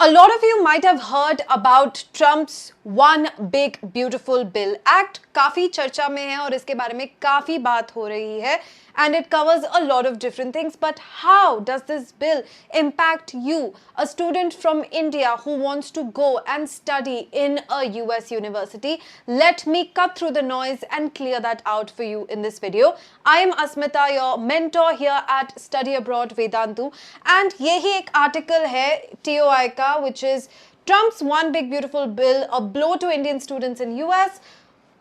A lot of you might have heard about Trump's One Big Beautiful Bill Act. काफी चर्चा में है और इसके बारे में काफी बात हो रही है and it covers a lot of different things. But how does this bill impact you, a student from India who wants to go and study in a US university? Let me cut through the noise and clear that out for you in this video. I am Asmita, your mentor here at Study Abroad Vedantu, and यही एक article है TOI का, which is Trump's One Big Beautiful Bill, a blow to Indian students in US.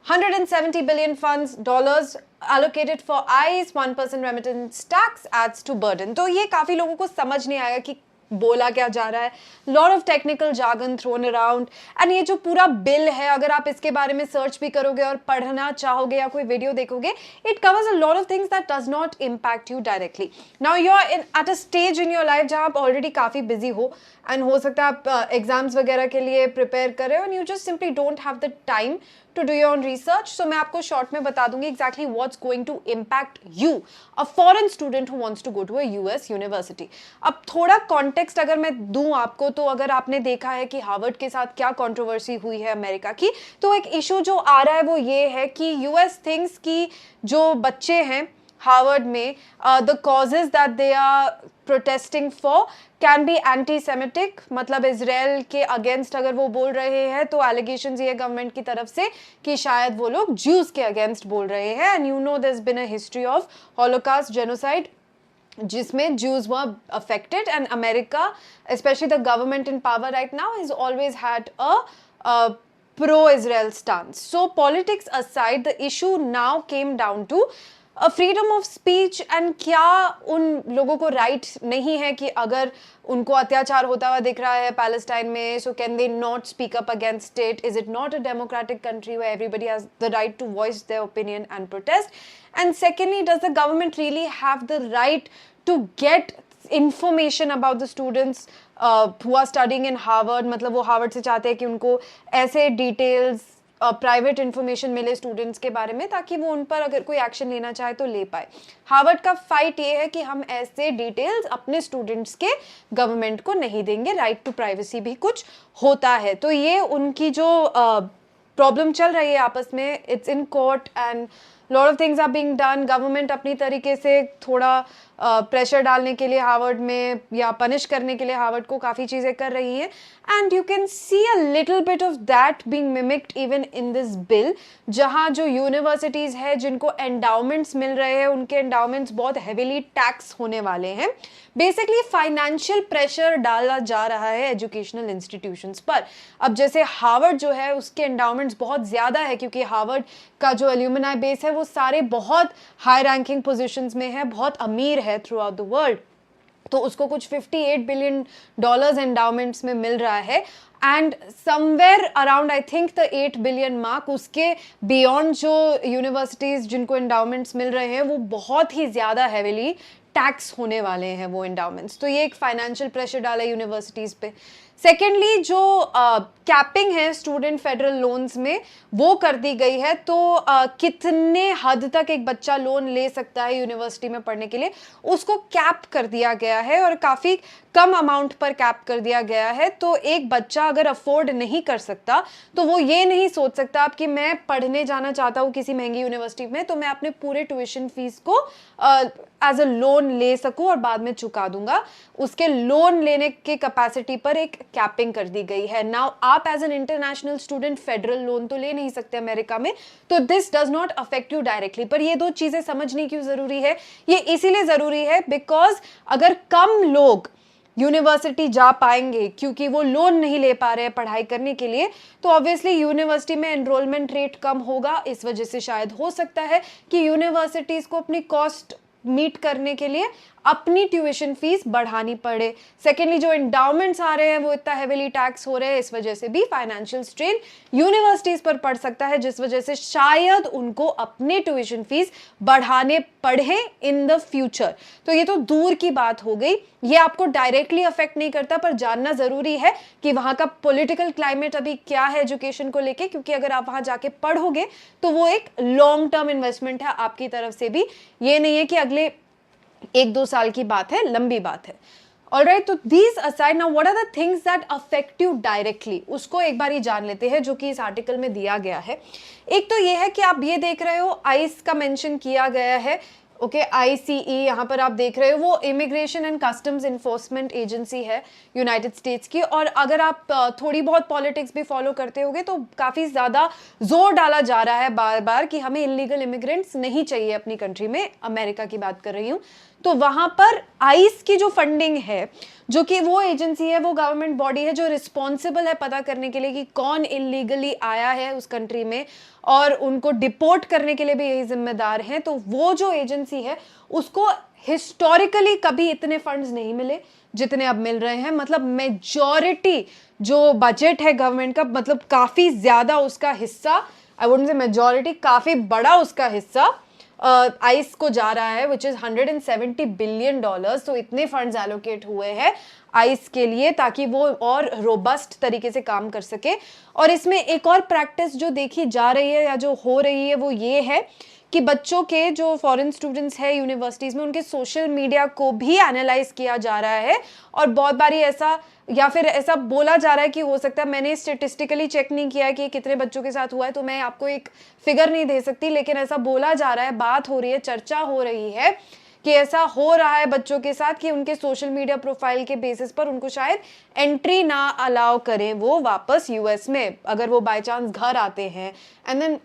170 billion funds dollars allocated for ICE, 1% remittance tax adds to burden. तो ये काफी लोगों को समझ नहीं आया कि बोला क्या जा रहा है. Lot of technical jargon throne around and ये जो पूरा बिल है, अगर आप इसके बारे में सर्च भी करोगे और पढ़ना चाहोगे या कोई वीडियो देखोगे, it covers a lot of things that does not impact you directly. Now you are in at a stage in your life जहाँ आप ऑलरेडी काफ़ी बिजी हो एंड हो सकता है आप एग्जाम्स वगैरह के लिए प्रिपेयर कर रहे हो and you just simply don't have the time to do your own research. So मैं आपको शॉर्ट में बता दूंगी exactly what's going to impact you, a foreign student who wants to go to a US university. अब थोड़ा context अगर मैं दूं आपको, तो अगर आपने देखा है कि हार्वर्ड के साथ क्या कंट्रोवर्सी हुई है अमेरिका की, तो एक इशू जो आ रहा है वो ये है कि US थिंग्स की जो बच्चे हैं हार्वर्ड में, the causes that they are protesting for can be anti-Semitic, मतलब इजराइल के अगेंस्ट अगर वो बोल रहे हैं तो एलिगेशंस ये गवर्नमेंट की तरफ से कि शायद वो लोग ज्यूज के अगेंस्ट बोल रहे हैं. And you know there has been a history of holocaust genocide जिसमें Jews were affected, and America, especially the government in power right now, has always had a pro-Israel stance. So politics aside, the issue now came down to freedom of speech and क्या उन लोगों को right नहीं है कि अगर उनको अत्याचार होता हुआ दिख रहा है पैलेस्टाइन में, so can they not speak up against it? Is it not a democratic country where everybody has the right to voice their opinion and protest? And secondly, does the government really have the right to get information about the students who are studying in Harvard? मतलब वो Harvard से चाहते हैं कि उनको ऐसे details, private information मिले students के बारे में ताकि वो उन पर अगर कोई एक्शन लेना चाहे तो ले पाए. हार्वर्ड का फाइट ये है कि हम ऐसे डिटेल्स अपने स्टूडेंट्स के गवर्नमेंट को नहीं देंगे. राइट टू प्राइवेसी भी कुछ होता है. तो ये उनकी जो प्रॉब्लम चल रही है आपस में, it's in court and lot of things are being done. Government अपनी तरीके से थोड़ा प्रेशर डालने के लिए हार्वर्ड में या पनिश करने के लिए हार्वर्ड को काफ़ी चीज़ें कर रही हैं. And you can see a little bit of that being mimicked even in this bill, जहाँ जो यूनिवर्सिटीज़ है जिनको एंडाउमेंट्स मिल रहे हैं, उनके एंडाउमेंट्स बहुत हेविली टैक्स होने वाले हैं. बेसिकली फाइनेंशियल प्रेशर डाला जा रहा है एजुकेशनल इंस्टीट्यूशंस पर. अब जैसे हार्वर्ड जो है उसके एंडाउमेंट्स बहुत ज़्यादा है क्योंकि हार्वर्ड का जो एल्यूमिनाई बेस है वो सारे बहुत हाई रैंकिंग पोजीशंस में है, बहुत अमीर है थ्रू आउट द वर्ल्ड. तो उसको कुछ 58 बिलियन डॉलर्स एंडाउमेंट्स में मिल रहा है. And somewhere around I think the 8 billion mark, उसके बियॉन्ड जो यूनिवर्सिटीज़ जिनको एंडाउमेंट्स मिल रहे हैं वो बहुत ही ज़्यादा हेविली टैक्स होने वाले हैं वो एंडाउमेंट्स. तो ये एक फाइनेंशियल प्रेशर डाला है यूनिवर्सिटीज़ पे. सेकेंडली, जो कैपिंग है स्टूडेंट फेडरल लोन्स में वो कर दी गई है. तो कितने हद तक एक बच्चा लोन ले सकता है यूनिवर्सिटी में पढ़ने के लिए, उसको कैप कर दिया गया है और काफ़ी कम अमाउंट पर कैप कर दिया गया है. तो एक बच्चा अगर अफोर्ड नहीं कर सकता तो वो ये नहीं सोच सकता अब कि मैं पढ़ने जाना चाहता हूँ किसी महंगी यूनिवर्सिटी में तो मैं अपने पूरे ट्यूशन फीस को एज अ लोन ले सकूँ और बाद में चुका दूंगा. उसके लोन लेने के कैपेसिटी पर एक कैपिंग कर दी गई है. नाउ आप as an international student federal loan तो ले नहीं सकते अमेरिका में, तो this does not affect you directly. पर ये दो चीजें समझनी क्यों जरूरी है? ये इसीलिए जरूरी है बिकॉज अगर कम लोग यूनिवर्सिटी जा पाएंगे क्योंकि वो लोन नहीं ले पा रहे हैं पढ़ाई करने के लिए, तो ऑब्वियसली यूनिवर्सिटी में एनरोलमेंट रेट कम होगा. इस वजह से शायद हो सकता है कि यूनिवर्सिटीज को अपनी कॉस्ट मीट करने के लिए अपनी ट्यूशन फीस बढ़ानी पड़े. सेकेंडली, जो एंडाउमेंट्स आ रहे हैं वो इतना हेविली टैक्स हो रहे हैं, इस वजह से भी फाइनेंशियल स्ट्रेन यूनिवर्सिटीज पर पड़ सकता है, जिस वजह से शायद उनको अपने ट्यूशन फीस बढ़ाने पड़े इन द फ्यूचर. तो ये तो दूर की बात हो गई, ये आपको डायरेक्टली अफेक्ट नहीं करता, पर जानना जरूरी है कि वहाँ का पॉलिटिकल क्लाइमेट अभी क्या है एजुकेशन को लेके, क्योंकि अगर आप वहाँ जाके पढ़ोगे तो वो एक लॉन्ग टर्म इन्वेस्टमेंट है आपकी तरफ से भी. ये नहीं है कि अगले 1-2 साल की बात है, लंबी बात है. ऑलराइट, तो these aside, now what are the things that affect you directly, उसको एक बार ही जान लेते हैं जो कि इस आर्टिकल में दिया गया है। एक तो ये है कि आप ये देख रहे हो आइस का मेंशन किया गया है, ओके, ICE यहाँ पर आप देख रहे हो, वो immigration and customs enforcement agency है यूनाइटेड स्टेट्स की। और अगर आप थोड़ी बहुत पॉलिटिक्स भी फॉलो करते होगे तो काफ़ी ज़्यादा जोर डाला जा रहा है बार बार कि हमें इलीगल इमिग्रेंट्स नहीं चाहिए अपनी कंट्री में, अमेरिका की बात कर रही हूँ। तो वहाँ पर आइस की जो फंडिंग है, जो कि वो एजेंसी है, वो गवर्नमेंट बॉडी है जो रिस्पॉन्सिबल है पता करने के लिए कि कौन इलीगली आया है उस कंट्री में, और उनको डिपोर्ट करने के लिए भी यही जिम्मेदार हैं। तो वो जो एजेंसी है उसको हिस्टोरिकली कभी इतने फंड्स नहीं मिले जितने अब मिल रहे हैं। मतलब मेजॉरिटी जो बजट है गवर्नमेंट का, मतलब काफ़ी ज़्यादा उसका हिस्सा, आई वुडंट से मेजॉरिटी, काफ़ी बड़ा उसका हिस्सा आइस को जा रहा है, विच इज़ $170 बिलियन। तो इतने फंड्स एलोकेट हुए हैं आइस के लिए ताकि वो और रोबस्ट तरीके से काम कर सके। और इसमें एक और प्रैक्टिस जो देखी जा रही है या जो हो रही है वो ये है कि बच्चों के जो फॉरेन स्टूडेंट्स हैं यूनिवर्सिटीज़ में, उनके सोशल मीडिया को भी एनालाइज किया जा रहा है। और बहुत बारी ऐसा, या फिर ऐसा बोला जा रहा है कि हो सकता है, मैंने स्टेटिस्टिकली चेक नहीं किया है कि कितने बच्चों के साथ हुआ है तो मैं आपको एक फिगर नहीं दे सकती, लेकिन ऐसा बोला जा रहा है, बात हो रही है, चर्चा हो रही है कि ऐसा हो रहा है बच्चों के साथ कि उनके सोशल मीडिया प्रोफाइल के बेसिस पर उनको शायद एंट्री ना अलाउ करें वो वापस यूएस में, अगर वो बाय चांस घर आते हैं। एंड देन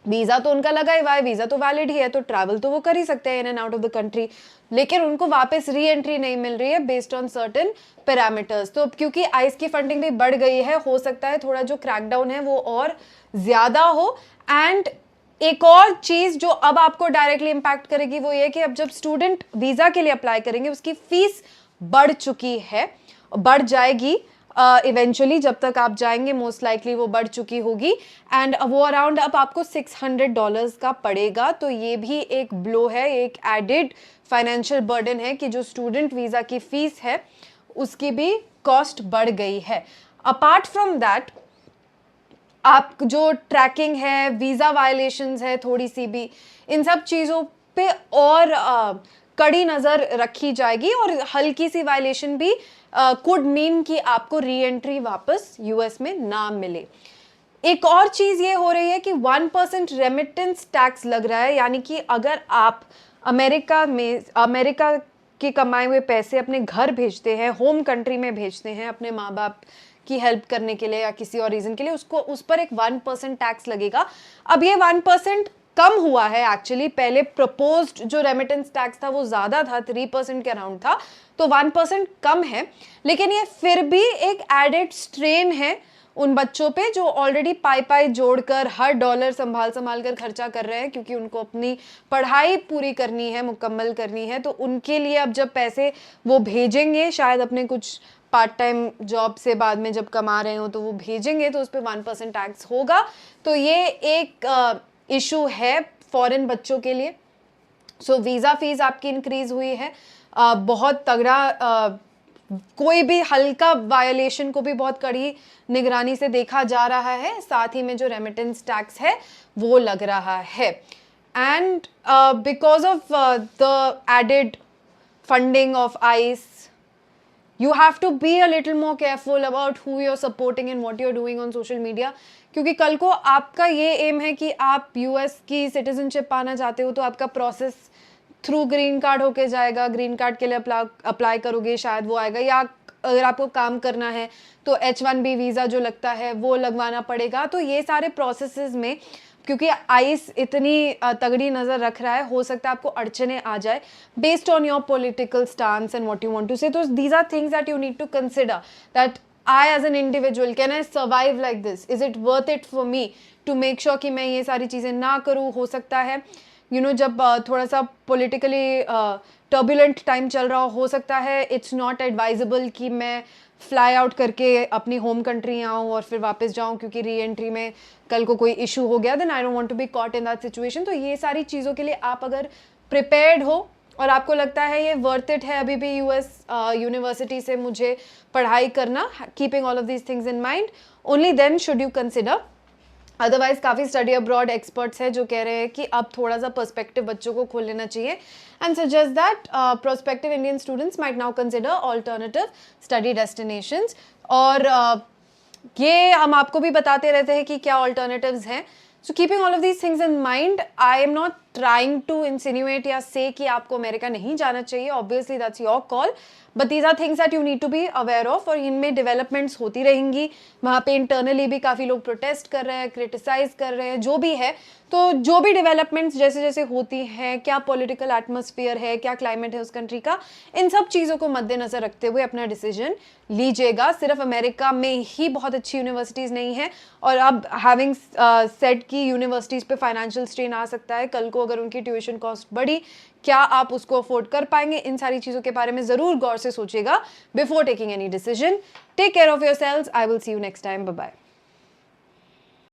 वीज़ा तो उनका लगा ही हुआ है, वीज़ा तो वैलिड ही है, तो ट्रैवल तो वो कर ही सकते हैं in and out of the country, लेकिन उनको वापस री एंट्री नहीं मिल रही है बेस्ड ऑन सर्टेन पैरामीटर्स। तो क्योंकि आइस की फंडिंग भी बढ़ गई है, हो सकता है थोड़ा जो क्रैकडाउन है वो और ज़्यादा हो। एंड एक और चीज़ जो अब आपको डायरेक्टली इम्पैक्ट करेगी वो ये कि अब जब स्टूडेंट वीज़ा के लिए अप्लाई करेंगे उसकी फीस बढ़ चुकी है, बढ़ जाएगी इवेंचुअली, जब तक आप जाएंगे मोस्ट लाइकली वो बढ़ चुकी होगी। एंड वो अराउंड अब आपको $600 का पड़ेगा। तो ये भी एक ब्लो है, एक एडेड फाइनेंशियल बर्डन है कि जो स्टूडेंट वीज़ा की फीस है उसकी भी कॉस्ट बढ़ गई है। अपार्ट फ्रॉम दैट, आप जो ट्रैकिंग है, वीज़ा वायलेशंस है थोड़ी सी भी, इन सब चीज़ों पे और कड़ी नज़र रखी जाएगी। और हल्की सी वायलेशन भी कुड मीन कि आपको री एंट्री वापस यूएस में ना मिले। एक और चीज़ ये हो रही है कि 1% रेमिटेंस टैक्स लग रहा है, यानी कि अगर आप अमेरिका के कमाए हुए पैसे अपने घर भेजते हैं, होम कंट्री में भेजते हैं अपने माँ बाप की हेल्प करने के लिए या किसी और रीज़न के लिए, उसको उस पर एक 1% टैक्स लगेगा। अब ये 1% कम हुआ है एक्चुअली, पहले प्रपोज्ड जो रेमिटेंस टैक्स था वो ज़्यादा था, 3% के अराउंड था, तो 1% कम है। लेकिन ये फिर भी एक एडेड स्ट्रेन है उन बच्चों पे जो ऑलरेडी पाई जोड़कर हर डॉलर संभाल कर खर्चा कर रहे हैं, क्योंकि उनको अपनी पढ़ाई पूरी करनी है, मुकम्मल करनी है। तो उनके लिए अब जब पैसे वो भेजेंगे, शायद अपने कुछ पार्ट टाइम जॉब से बाद में जब कमा रहे हो तो वो भेजेंगे, तो उस पर 1% टैक्स होगा। तो ये एक इशू है फॉरेन बच्चों के लिए। सो वीज़ा फीस आपकी इंक्रीज हुई है बहुत तगड़ा, कोई भी हल्का वायलेशन को भी बहुत कड़ी निगरानी से देखा जा रहा है। साथ ही में जो रेमिटेंस टैक्स है वो लग रहा है। And because of the added funding of ICE, you have to be a little more careful about who you're supporting and what you're doing on social media, क्योंकि कल को आपका ये एम है कि आप यूएस की सिटीजनशिप पाना चाहते हो, तो आपका प्रोसेस थ्रू ग्रीन कार्ड होके जाएगा, ग्रीन कार्ड के लिए अप्लाई करोगे, शायद वो आएगा, या अगर आपको काम करना है तो H1B वीज़ा जो लगता है वो लगवाना पड़ेगा। तो ये सारे प्रोसेसेस में क्योंकि आइस इतनी तगड़ी नज़र रख रहा है, हो सकता है आपको अड़चने आ जाए based on your political stance and what you want to say. तो these are things that you need to consider, that I as an individual can I survive like this, is it worth it for me to make sure कि मैं ये सारी चीज़ें ना करूँ। हो सकता है जब थोड़ा सा पॉलिटिकली टर्बुलेंट टाइम चल रहा हो सकता है इट्स नॉट एडवाइजेबल कि मैं फ्लाई आउट करके अपनी होम कंट्री आऊँ और फिर वापस जाऊँ, क्योंकि री एंट्री में कल को कोई इशू हो गया, then I don't want to be caught in that situation. तो ये सारी चीज़ों के लिए आप अगर प्रिपेयर्ड हो और आपको लगता है ये वर्थ इट है अभी भी यूएस यूनिवर्सिटी से मुझे पढ़ाई करना, keeping all of these things in mind, only then should you consider otherwise काफ़ी स्टडी अब्रॉड एक्सपर्ट्स हैं जो कह रहे हैं कि अब थोड़ा सा पर्सपेक्टिव बच्चों को खोल लेना चाहिए and suggest that prospective Indian students might now consider alternative study destinations. और ये हम आपको भी बताते रहते हैं कि क्या ऑल्टरनेटिव्स हैं। So keeping all of these things in mind, I am not trying to insinuate या से कि आपको अमेरिका नहीं जाना चाहिए, obviously that's your call, but these are things that you need to be aware of. और इनमें developments होती रहेंगी, वहाँ पे इंटरनली भी काफ़ी लोग प्रोटेस्ट कर रहे हैं, क्रिटिसाइज कर रहे हैं, जो भी है। तो जो भी डेवलपमेंट्स जैसे जैसे होती हैं, क्या पॉलिटिकल एटमॉस्फेयर है, क्या क्लाइमेट है उस कंट्री का, इन सब चीज़ों को मद्देनजर रखते हुए अपना डिसीजन लीजिएगा। सिर्फ अमेरिका में ही बहुत अच्छी यूनिवर्सिटीज़ नहीं है, और अब हैविंग सेट की यूनिवर्सिटीज़ पे फाइनेंशियल स्ट्रेन आ सकता है कल को अगर उनकी ट्यूशन कॉस्ट बढ़ी, क्या आप उसको अफोर्ड कर पाएंगे, इन सारी चीज़ों के बारे में ज़रूर गौर से सोचिएगा before taking any decision. Take care of yourselves, I will see you next time, bye bye.